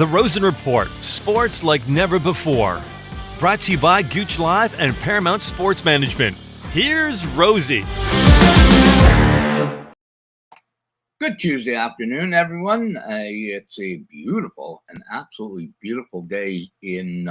The Rosen Report, sports like never before. Brought to you by Gooch Live and Paramount Sports Management. Here's Rosie. Good Tuesday afternoon, everyone. It's an absolutely beautiful day in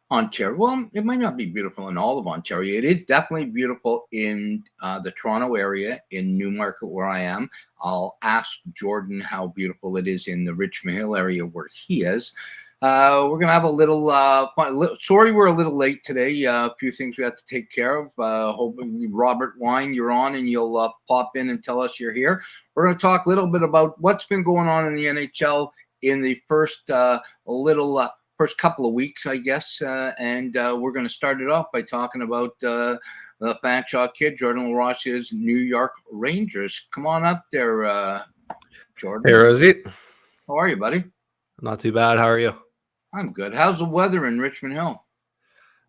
Ontario. Well, it might not be beautiful in all of Ontario. It is definitely beautiful in the Toronto area, in Newmarket, where I am. I'll ask Jordan how beautiful it is in the Richmond Hill area where he is. We're going to have a little fun. Sorry we're a little late today. A few things we have to take care of. Hoping, Robert Wine, you're on and you'll pop in and tell us you're here. We're going to talk a little bit about what's been going on in the NHL in the first couple of weeks, I guess. And we're going to start it off by talking about the Fanshawe kid, Jordan LaRoche's New York Rangers. Come on up there, Jordan. Hey, Rosie. How are you, buddy? Not too bad. How are you? I'm good. How's the weather in Richmond Hill?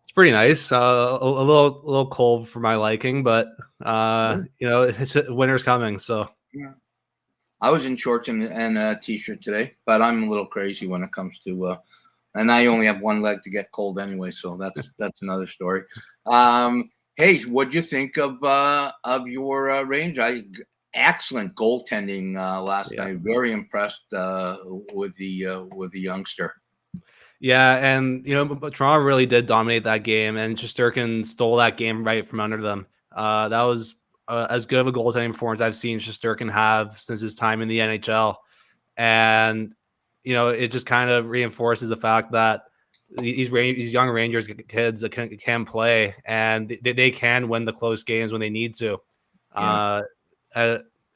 It's pretty nice. A little cold for my liking, but winter's coming. So yeah. I was in shorts and a t-shirt today, but I'm a little crazy when it comes to and I only have one leg to get cold anyway, so that's another story. Hey, what'd you think of your range? Excellent goaltending last night. Very impressed with the youngster. Yeah, and Toronto really did dominate that game, and Shesterkin stole that game right from under them. That was as good of a goaltending performance I've seen Shesterkin have since his time in the NHL, and it just kind of reinforces the fact that these young Rangers kids can play, and they can win the close games when they need to. Yeah.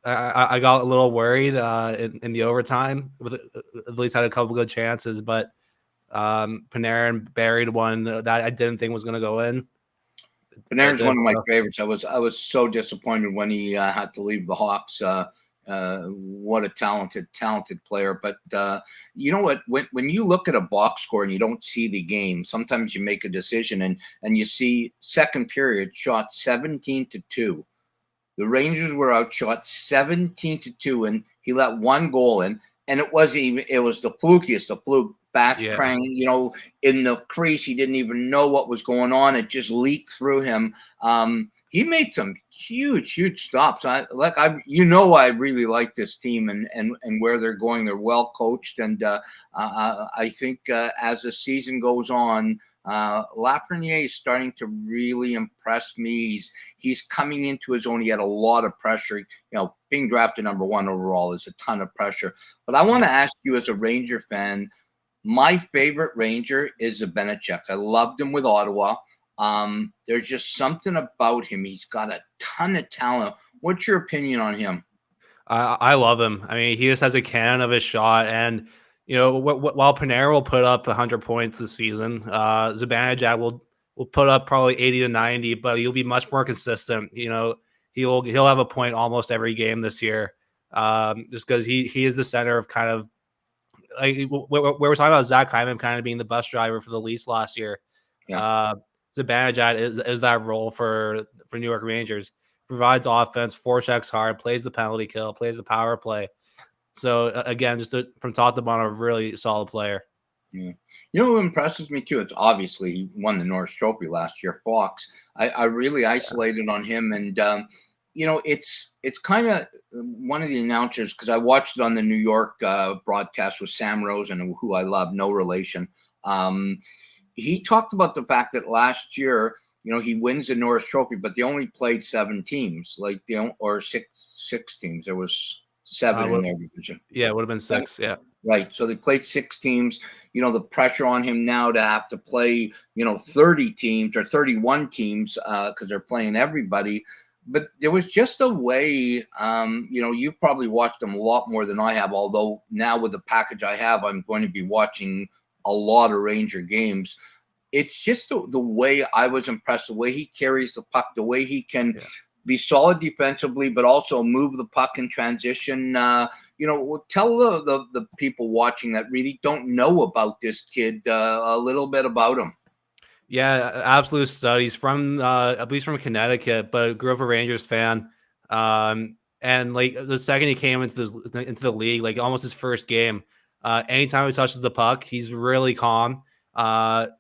I got a little worried in the overtime. At least had a couple good chances, but Panarin buried one that I didn't think was going to go in. Panarin's one of my favorites. I was so disappointed when he had to leave the Hawks. What a talented player. But you know what? When you look at a box score and you don't see the game, sometimes you make a decision and you see second period shot 17-2. The Rangers were outshot 17-2, and he let one goal in, and it was the flukiest, the fluke. Krang, in the crease, he didn't even know what was going on. It just leaked through him. He made some huge stops. I really like this team and where they're going. They're well coached, and I think as the season goes on, Lafreniere is starting to really impress me. He's coming into his own. He had a lot of pressure. Being drafted number 1 overall is a ton of pressure. But I want to ask you, as a Ranger fan, my favorite Ranger is Zibanejad. I loved him with Ottawa. There's just something about him. He's got a ton of talent. What's your opinion on him? I love him. I mean, he just has a cannon of a shot, and while Panarin will put up 100 points this season, Zibanejad will put up probably 80 to 90, but he'll be much more consistent. He'll have a point almost every game this year, just because he is the center of kind of like we're talking about Zach Hyman kind of being the bus driver for the Leafs last year. Yeah. Zibanejad is that role for New York Rangers. Provides offense, forechecks hard, plays the penalty kill, plays the power play. So again, just from top to bottom, a really solid player. Yeah. What impresses me too? It's obviously he won the Norris Trophy last year. Fox, I really isolated on him, and it's kind of one of the announcers, because I watched it on the New York broadcast with Sam Rosen, who I love, no relation. He talked about the fact that last year, he wins the Norris Trophy, but they only played 7 teams, or six teams. There was 7 in their division. Yeah, it would have been 6. Yeah. Right. So they played 6 teams. The pressure on him now to have to play, 30 teams or 31 teams because they're playing everybody. But there was just a way, you've probably watched them a lot more than I have, although now with the package I have, I'm going to be watching a lot of Ranger games. It's just the way I was impressed, the way he carries the puck, the way he can be solid defensively, but also move the puck in transition. Tell the people watching that really don't know about this kid a little bit about him. Yeah, absolute stud. He's from at least from Connecticut, but grew up a Rangers fan. And like the second he came into the league, like almost his first game, Anytime he touches the puck, he's really calm.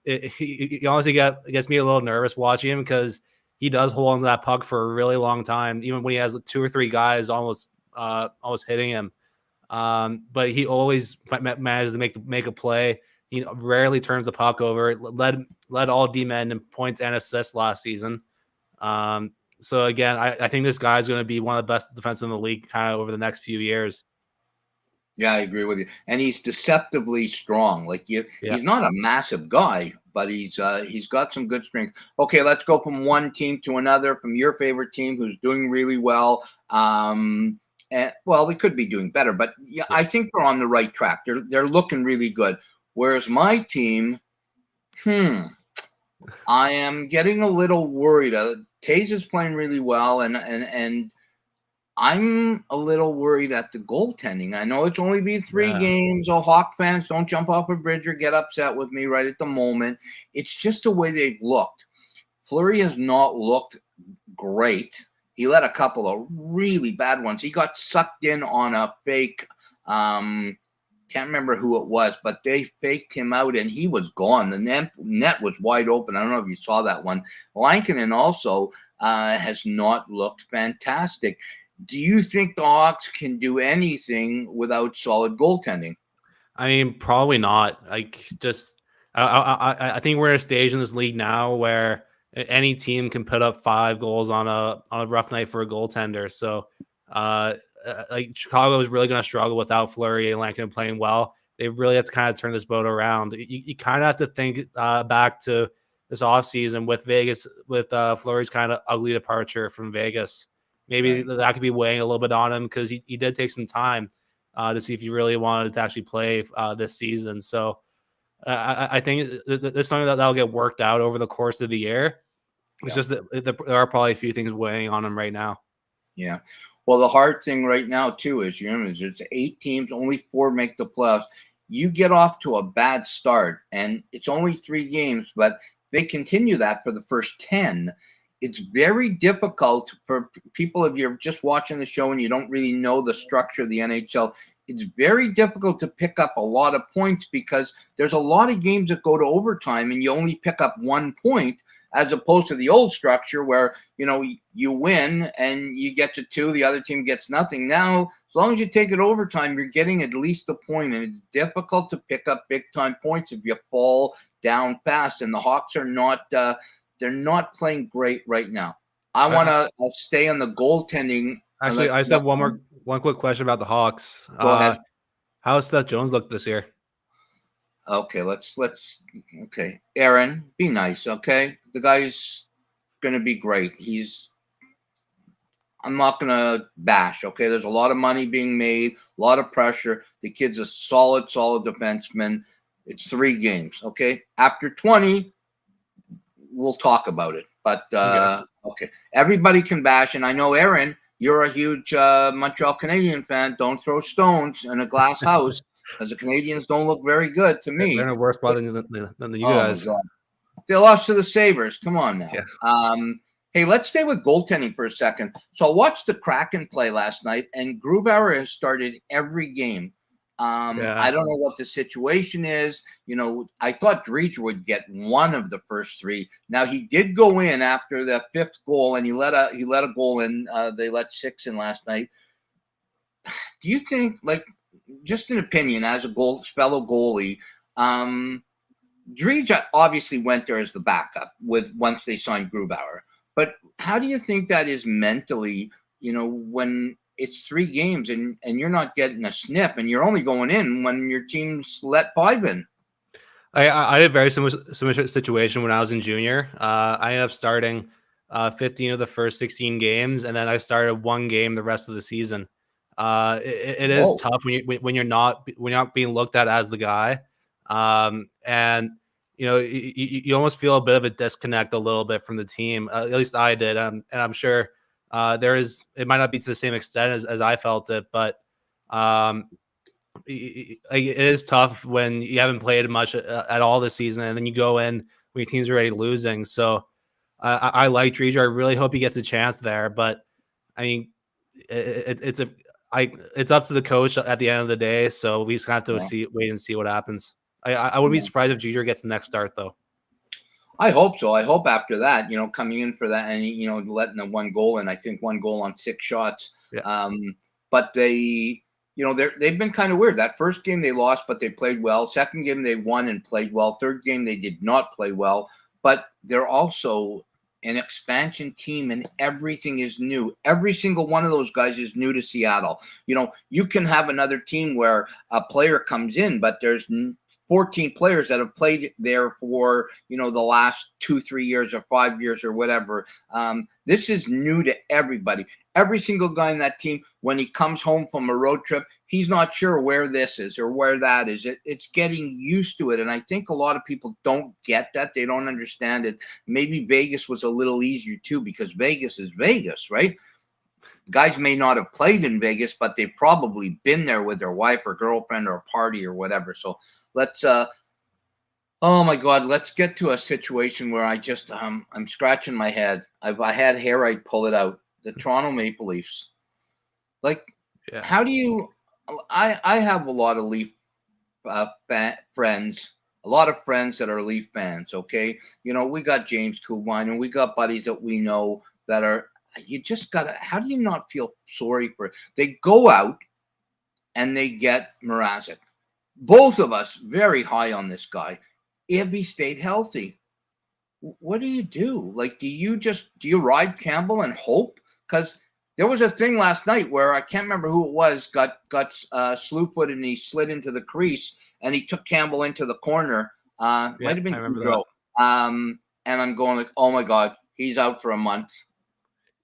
He honestly gets me a little nervous watching him because he does hold on to that puck for a really long time, even when he has 2 or 3 guys almost hitting him. But he always manages to make a play. He rarely turns the puck over. Led all D-men in points and assists last season. So again, I think this guy's going to be one of the best defensemen in the league kind of over the next few years. Yeah, I agree with you. And he's deceptively strong. Like he's not a massive guy, but he's got some good strength. Okay, let's go from one team to another, from your favorite team who's doing really well. And well, they could be doing better, but yeah, I think they're on the right track. They're looking really good. Whereas my team, I am getting a little worried. Taze is playing really well, and I'm a little worried at the goaltending. I know it's only been 3 games. Oh, Hawk fans, don't jump off a bridge or get upset with me right at the moment. It's just the way they've looked. Fleury has not looked great. He let a couple of really bad ones. He got sucked in on a fake. Can't remember who it was, but they faked him out and he was gone. The net was wide open. I don't know if you saw that one. Lankinen also has not looked fantastic. Do you think the Hawks can do anything without solid goaltending? I mean, probably not. Like, just I think we're at a stage in this league now where any team can put up 5 goals on a rough night for a goaltender. So, like Chicago is really going to struggle without Fleury and Lankinen playing well. They really have to kind of turn this boat around. You kind of have to think back to this offseason with Vegas, with Fleury's kind of ugly departure from Vegas. Maybe that could be weighing a little bit on him because he did take some time to see if he really wanted to actually play this season. So I think there's something that'll get worked out over the course of the year. It's just that there are probably a few things weighing on him right now. Yeah. Well, the hard thing right now, too, is it's 8 teams, only 4 make the playoffs. You get off to a bad start, and it's only 3 games, but they continue that for the first 10. It's very difficult for people, if you're just watching the show and you don't really know the structure of the NHL, it's very difficult to pick up a lot of points because there's a lot of games that go to overtime and you only pick up 1 point, as opposed to the old structure where, you win and you get to 2, the other team gets nothing. Now, as long as you take it overtime, you're getting at least a point, and it's difficult to pick up big-time points if you fall down fast, and the Hawks are not they're not playing great right now. I want to stay on the goaltending. Actually, I just have one quick question about the Hawks. Go ahead. How has Seth Jones looked this year? Okay, okay. Aaron, be nice, okay? The guy's going to be great. I'm not going to bash, okay? There's a lot of money being made, a lot of pressure. The kid's a solid defenseman. It's 3 games, okay? After 20, we'll talk about it. But, okay. Everybody can bash, and I know, Aaron, you're a huge Montreal Canadian fan. Don't throw stones in a glass house. Because the Canadians don't look very good to me. They're in a worse spot than you guys. They lost to the Sabres. Come on now. Yeah. Hey, let's stay with goaltending for a second. So I watched the Kraken play last night, and Grubauer has started every game. I don't know what the situation is. I thought Dreger would get 1 of the first 3. Now, he did go in after the 5th goal, and he let a goal in. They let 6 in last night. Do you think, just an opinion as a fellow goalie, Dreger obviously went there as the backup once they signed Grubauer. But how do you think that is mentally, when it's 3 games and you're not getting a sniff and you're only going in when your team's let 5 in? I had a very similar situation when I was in junior. I ended up starting 15 of the first 16 games, and then I started 1 game the rest of the season. It is tough when you're not being looked at as the guy, and you almost feel a bit of a disconnect a little bit from the team. At least I did, and I'm sure it might not be to the same extent as I felt it, but it is tough when you haven't played much at all this season, and then you go in when your team's already losing. So I like Dreger. I really hope he gets a chance there, but I mean, it's up to the coach at the end of the day. So we just have to wait and see what happens. I would be surprised if Jeter gets the next start though. I hope so. I hope after that, coming in for that and, letting the one goal in, I think 1 goal on 6 shots. Yeah. But they've been kind of weird. That first game they lost, but they played well. Second game they won and played well. Third game they did not play well, but they're also an expansion team and everything is new. Every single one of those guys is new to Seattle. You can have another team where a player comes in, but there's 14 players that have played there for, the last 2-3 years or 5 years or whatever. This is new to everybody. Every single guy in that team, when he comes home from a road trip, he's not sure where this is or where that is. It's getting used to it. And I think a lot of people don't get that. They don't understand it. Maybe Vegas was a little easier too, because Vegas is Vegas, right? Guys may not have played in Vegas, but they've probably been there with their wife or girlfriend or a party or whatever. So let's oh my God, let's get to a situation where I just I'm scratching my head. If I had hair, I'd pull it out. The Toronto Maple Leafs. How do you I have a lot of Leaf friends, a lot of friends that are Leaf fans, okay? We got James Kubine and we got buddies that we know that are, you just gotta, how do you not feel sorry for it? They go out and they get Mrazek. Both of us very high on this guy. If he stayed healthy, what do you do? Do you ride Campbell and hope? Because there was a thing last night where I can't remember who it was, got slew-footed and he slid into the crease and he took Campbell into the corner. Might have been Gaudreau. And I'm going oh my God, he's out for a month.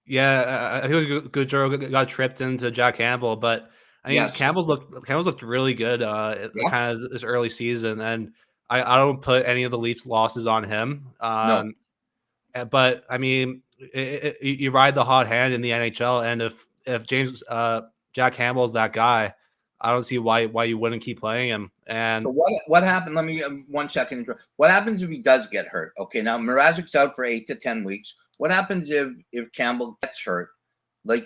Yeah, I think it was Gaudreau got tripped into Jack Campbell, but I mean, yes. Campbell's looked really good kind of this early season, and I don't put any of the Leafs losses on him. No. But I mean, you ride the hot hand in the NHL, and if James Jack Campbell's that guy, I don't see why you wouldn't keep playing him. And so what happened? Let me 1 second. What happens if he does get hurt? Okay, now Mrazek's out for 8 to 10 weeks. What happens if Campbell gets hurt?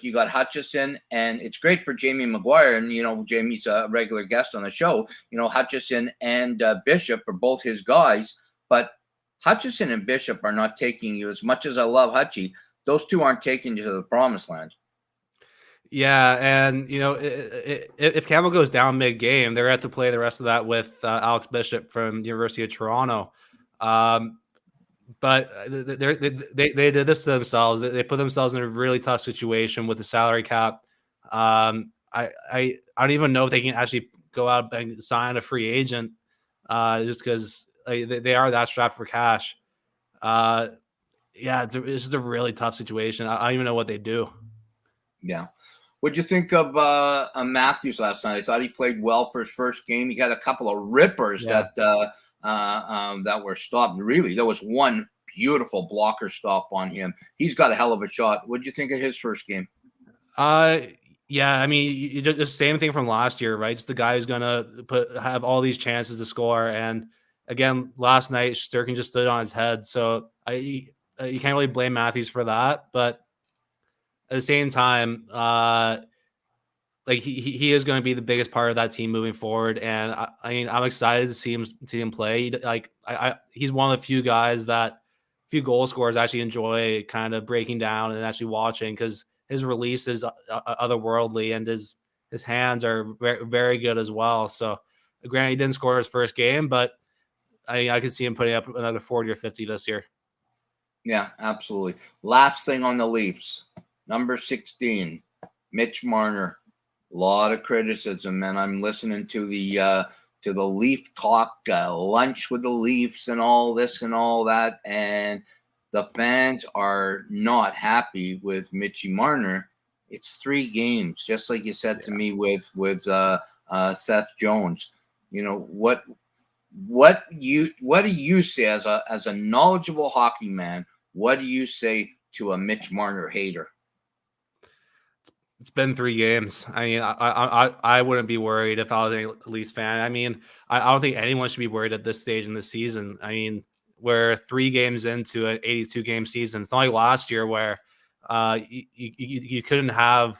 You got Hutchison, and it's great for Jamie Maguire, and Jamie's a regular guest on the show. Hutchison and Bishop are both his guys, but Hutchison and Bishop are not taking you. As much as I love Hutchie, those two aren't taking you to the promised land. Yeah, and if Campbell goes down mid-game, they're going to have to play the rest of that with Alex Bishop from the University of Toronto. But they did this to themselves. They put themselves in a really tough situation with the salary cap. I don't even know if they can actually go out and sign a free agent just because they are that strapped for cash. It's just a really tough situation. I don't even know what they do. Yeah. What'd you think of Matthews last night? I thought he played well for his first game. He got a couple of rippers that were stopped. Really, there was one beautiful blocker stop on him. He's got a hell of a shot. What'd you think of his first game? Yeah, I mean, you just the same thing from last year, right? It's the guy who's gonna have all these chances to score, and again, last night Sturkin just stood on his head. So you can't really blame Matthews for that, but at the same time, he is going to be the biggest part of that team moving forward, and I mean, I'm excited to see him play. He's one of the few guys that few goal scorers actually enjoy kind of breaking down and actually watching, because his release is otherworldly and his hands are very, very good as well. So granted, he didn't score his first game, but I could see him putting up another 40 or 50 this year. Yeah, absolutely. Last thing on the Leafs, number 16, Mitch Marner. A lot of criticism, and I'm listening to the Leaf talk, lunch with the Leafs and all this and all that, and the fans are not happy with Mitchie Marner. It's 3 games, just like you said to me with Seth Jones. What do you say as a knowledgeable hockey man? What do you say to a Mitch Marner hater? It's been 3 games. I mean, I wouldn't be worried if I was a Leafs fan. I mean, I don't think anyone should be worried at this stage in the season. I mean, we're 3 games into an 82-game season. It's not like last year where you couldn't have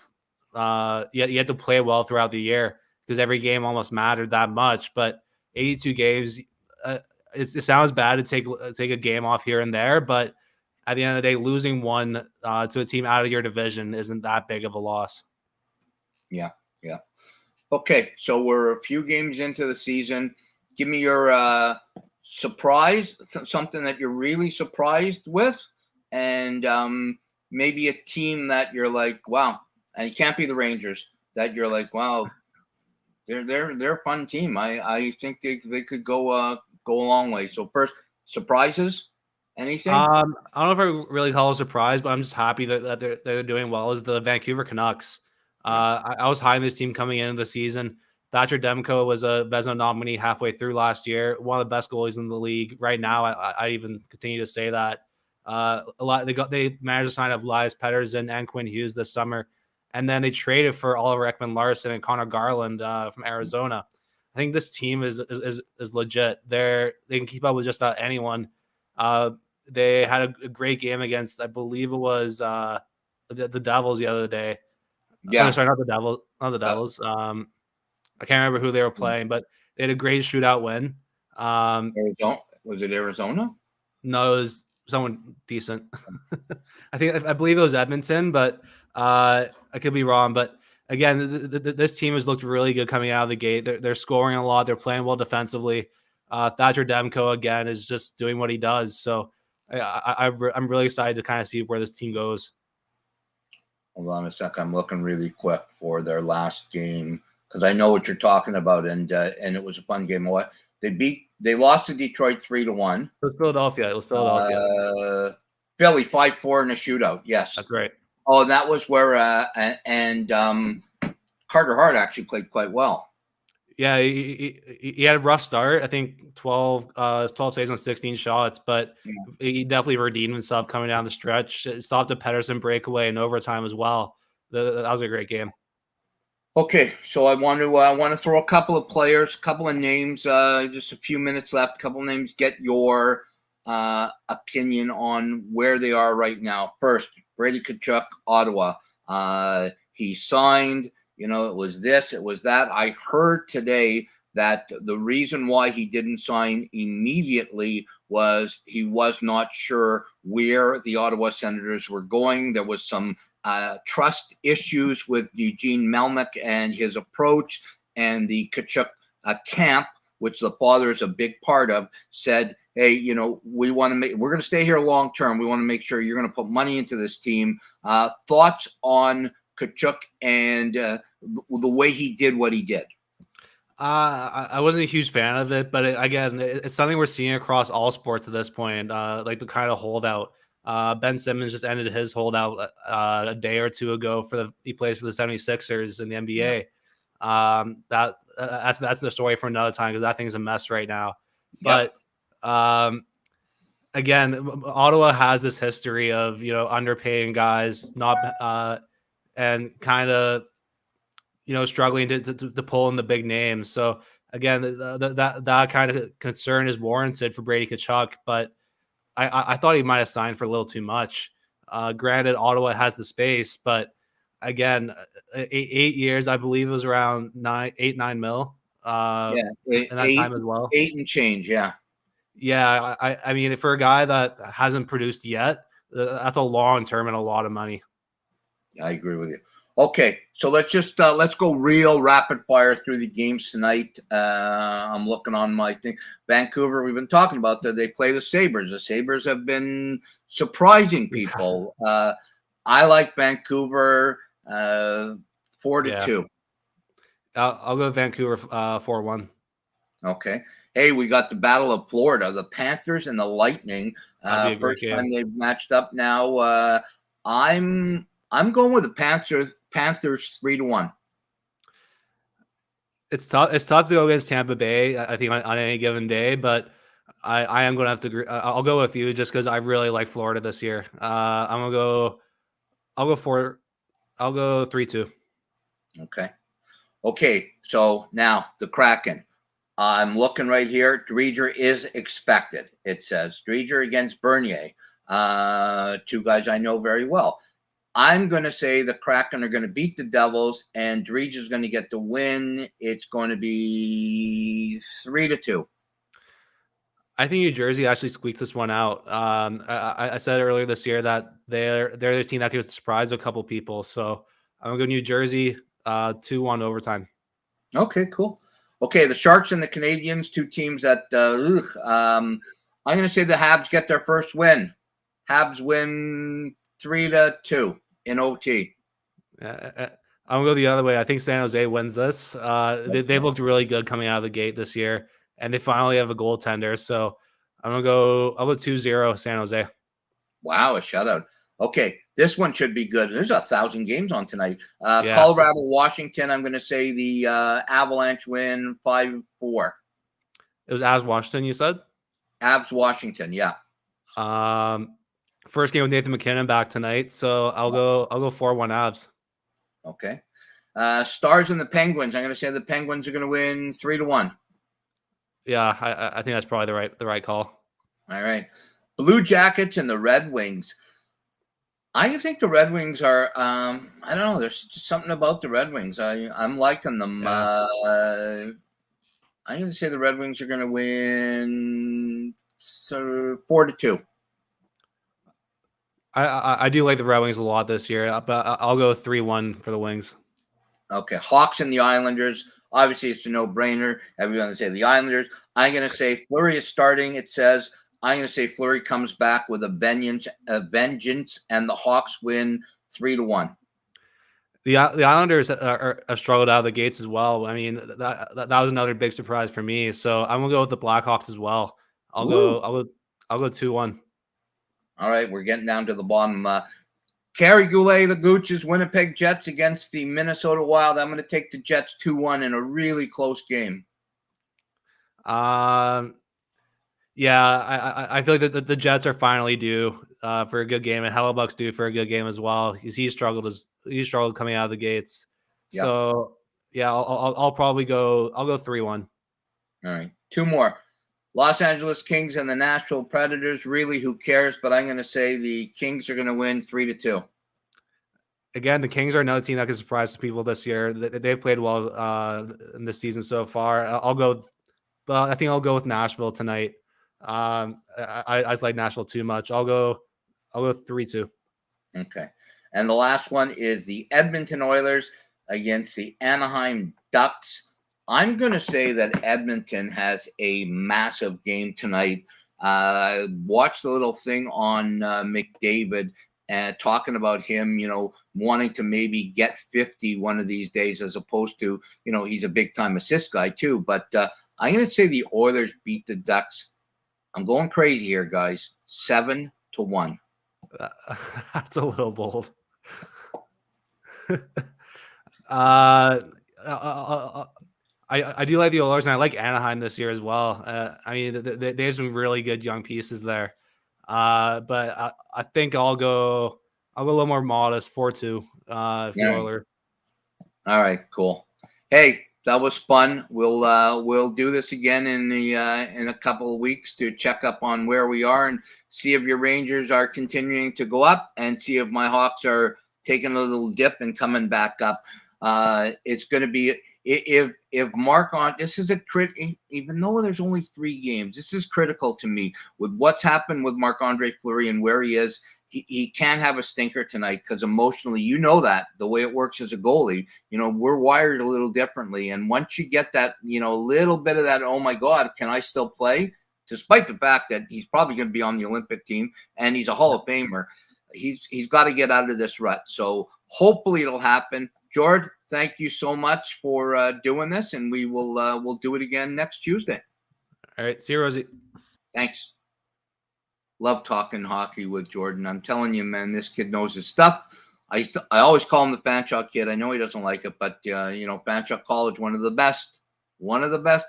you had to play well throughout the year because every game almost mattered that much. But 82 games, it sounds bad to take a game off here and there, but at the end of the day, losing one to a team out of your division isn't that big of a loss. Yeah. Okay, so we're a few games into the season. Give me your surprise, something that you're really surprised with, and maybe a team that you're like, wow, and it can't be the Rangers, that you're like, wow, they're a fun team. I think they could go a long way. So first, surprises, anything? I don't know if I really call it a surprise, but I'm just happy that they're doing well. Is the Vancouver Canucks. I was high on this team coming into the season. Thatcher Demko was a Vezina nominee halfway through last year. One of the best goalies in the league right now. I even continue to say that. They managed to sign up Elias Pettersson and Quinn Hughes this summer, and then they traded for Oliver Ekman-Larsson and Connor Garland from Arizona. I think this team is legit. They can keep up with just about anyone. They had a great game against, I believe it was the Devils the other day. Yeah. Oh, sorry, not the Devils. I can't remember who they were playing, but they had a great shootout win. Arizona? Was it Arizona? No, it was someone decent. I believe it was Edmonton, but I could be wrong. But again, this team has looked really good coming out of the gate. They're scoring a lot. They're playing well defensively. Thatcher Demko again is just doing what he does. So I'm really excited to kind of see where this team goes. Hold on a sec. I'm looking really quick for their last game because I know what you're talking about, and it was a fun game. What they lost to Detroit 3-1. It was Philadelphia. Philly 5-4 in a shootout. Yes, that's right. Oh, and that was where Carter Hart actually played quite well. Yeah, he had a rough start. I think 12 saves on 16 shots, but he definitely redeemed himself coming down the stretch. It stopped a Pettersson breakaway in overtime as well. That was a great game. Okay, so I want to throw a couple of players, a couple of names. Just a few minutes left. A couple of names. Get your opinion on where they are right now. First, Brady Tkachuk, Ottawa. He signed. You know, it was this, it was that. I heard today that the reason why he didn't sign immediately was he was not sure where the Ottawa Senators were going. There was some trust issues with Eugene Melnyk and his approach, and the Tkachuk camp, which the father is a big part of, said, hey, you know, we're going to stay here long term. We want to make sure you're going to put money into this team. Thoughts on Tkachuk and the way he did what he did? I wasn't a huge fan of it, but it's something we're seeing across all sports at this point, like the kind of holdout. Ben Simmons just ended his holdout a day or two ago he plays for the 76ers in the NBA. That's the story for another time because that thing's a mess right now. Yep. But again, Ottawa has this history of, you know, underpaying guys, not and kind of, you know, struggling to pull in the big names. So again, that kind of concern is warranted for Brady Tkachuk, but I thought he might have signed for a little too much. Granted, Ottawa has the space, but again, 8 years, I believe it was around 9 mil. In that time as well. 8 and change, yeah. Yeah, I mean, for a guy that hasn't produced yet, that's a long term and a lot of money. I agree with you. Okay, so let's go real rapid fire through the games tonight. I'm looking on my thing. Vancouver, we've been talking about that. They play the Sabres. The Sabres have been surprising people. I like Vancouver 4-2. I'll go Vancouver 4-1. Okay. Hey, we got the Battle of Florida, the Panthers and the Lightning. First time they've matched up now. I'm going with the Panthers 3-1. It's tough to go against Tampa Bay, I think, on any given day, but I am going to have to agree. I'll go with you just because I really like Florida this year. I'll go 3-2. Okay. So now the Kraken. I'm looking right here. Driedger is expected. It says Driedger against Bernier. Two guys I know very well. I'm going to say the Kraken are going to beat the Devils, and Dredge is going to get the win. It's going to be 3-2. I think New Jersey actually squeaks this one out. I said earlier this year that they're the team that could surprise a couple people. So I'm gonna go New Jersey 2-1 overtime. Okay, cool. Okay, the Sharks and the Canadians, two teams that I'm going to say the Habs get their first win. Habs win 3-2 in OT. I'm gonna go the other way. I think San Jose wins this. They've looked really good coming out of the gate this year, and they finally have a goaltender. So I'll go 2-0 San Jose. Wow, a shutout. Okay, this one should be good. There's 1,000 games on tonight. Yeah. Colorado, Washington. I'm going to say the Avalanche win 5-4. It was Avs Washington, you said? Avs Washington, yeah. First game with Nathan McKinnon back tonight, so I'll go 4-1 Avs. Okay. Stars and the Penguins. I'm going to say the Penguins are going to win 3-1. Yeah, I think that's probably the right call. All right. Blue Jackets and the Red Wings. I think the Red Wings are. I don't know. There's something about the Red Wings. I'm liking them. Yeah. I'm going to say the Red Wings are going to win 4-2. I do like the Red Wings a lot this year, but I'll go 3-1 for the Wings. Okay, Hawks and the Islanders. Obviously, it's a no-brainer. Everyone's going to say the Islanders. I'm going to say Fleury is starting. It says I'm going to say Fleury comes back with a vengeance, and the Hawks win 3-1. The Islanders are struggled out of the gates as well. I mean, that was another big surprise for me. So I'm gonna go with the Blackhawks as well. I'll go 2-1. All right, we're getting down to the bottom. Carey Goulet, the Gooch's Winnipeg Jets against the Minnesota Wild. I'm going to take the Jets 2-1 in a really close game. Yeah, I feel like the Jets are finally due for a good game, and Hellebuck's due for a good game as well. He struggled coming out of the gates. Yep. So yeah, I'll probably go. I'll go 3-1. All right, two more. Los Angeles Kings and the Nashville Predators. Really, who cares? But I'm going to say the Kings are going to win 3-2. Again, the Kings are another team that can surprise people this year. They've played well in this season so far. I think I'll go with Nashville tonight. I just like Nashville too much. I'll go 3-2. Okay. And the last one is the Edmonton Oilers against the Anaheim Ducks. I'm going to say that Edmonton has a massive game tonight. Watched the little thing on McDavid and talking about him, wanting to maybe get 50 one of these days, as opposed to, he's a big time assist guy too. But I'm going to say the Oilers beat the Ducks. I'm going crazy here, guys. 7-1. That's a little bold. I do like the Oilers, and I like Anaheim this year as well. I mean, they have some really good young pieces there. But I think I'll go a little more modest, 4-2 for the Oilers. All right, cool. Hey, that was fun. We'll do this again in a couple of weeks to check up on where we are and see if your Rangers are continuing to go up and see if my Hawks are taking a little dip and coming back up. It's going to be if this is even though there's only 3 games, this is critical to me with what's happened with Marc-Andre Fleury and where he is. He can't have a stinker tonight because emotionally, that the way it works as a goalie, we're wired a little differently. And once you get that, little bit of that, oh my God, can I still play? Despite the fact that he's probably going to be on the Olympic team and he's a Hall of Famer, he's got to get out of this rut. So hopefully it'll happen. George, thank you so much for doing this, and we'll do it again next Tuesday. All right, see you, Rosie. Thanks. Love talking hockey with Jordan. I'm telling you, man, this kid knows his stuff. I always call him the Fanshawe kid. I know he doesn't like it, but Fanshawe College, one of the best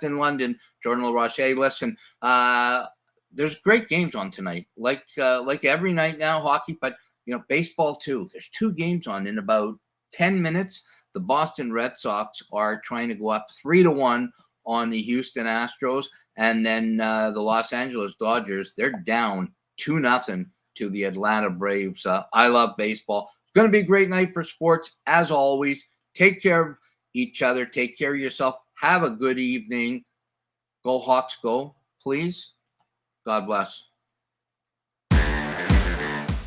in London. Jordan LaRoche. Hey, listen, there's great games on tonight, like every night now, hockey, but baseball too. There's 2 games on in about 10 minutes. The Boston Red Sox are trying to go up 3-1 on the Houston Astros, and then the Los Angeles Dodgers, they're down 2-0 to the Atlanta Braves. I love baseball. Going to be a great night for sports, as always. Take care of each other. Take care of yourself. Have a good evening. Go Hawks, go, please. God bless.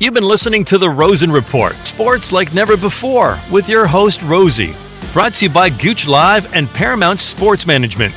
You've been listening to the Rosen Report, sports like never before, with your host, Rosie. Brought to you by Gooch Live and Paramount Sports Management.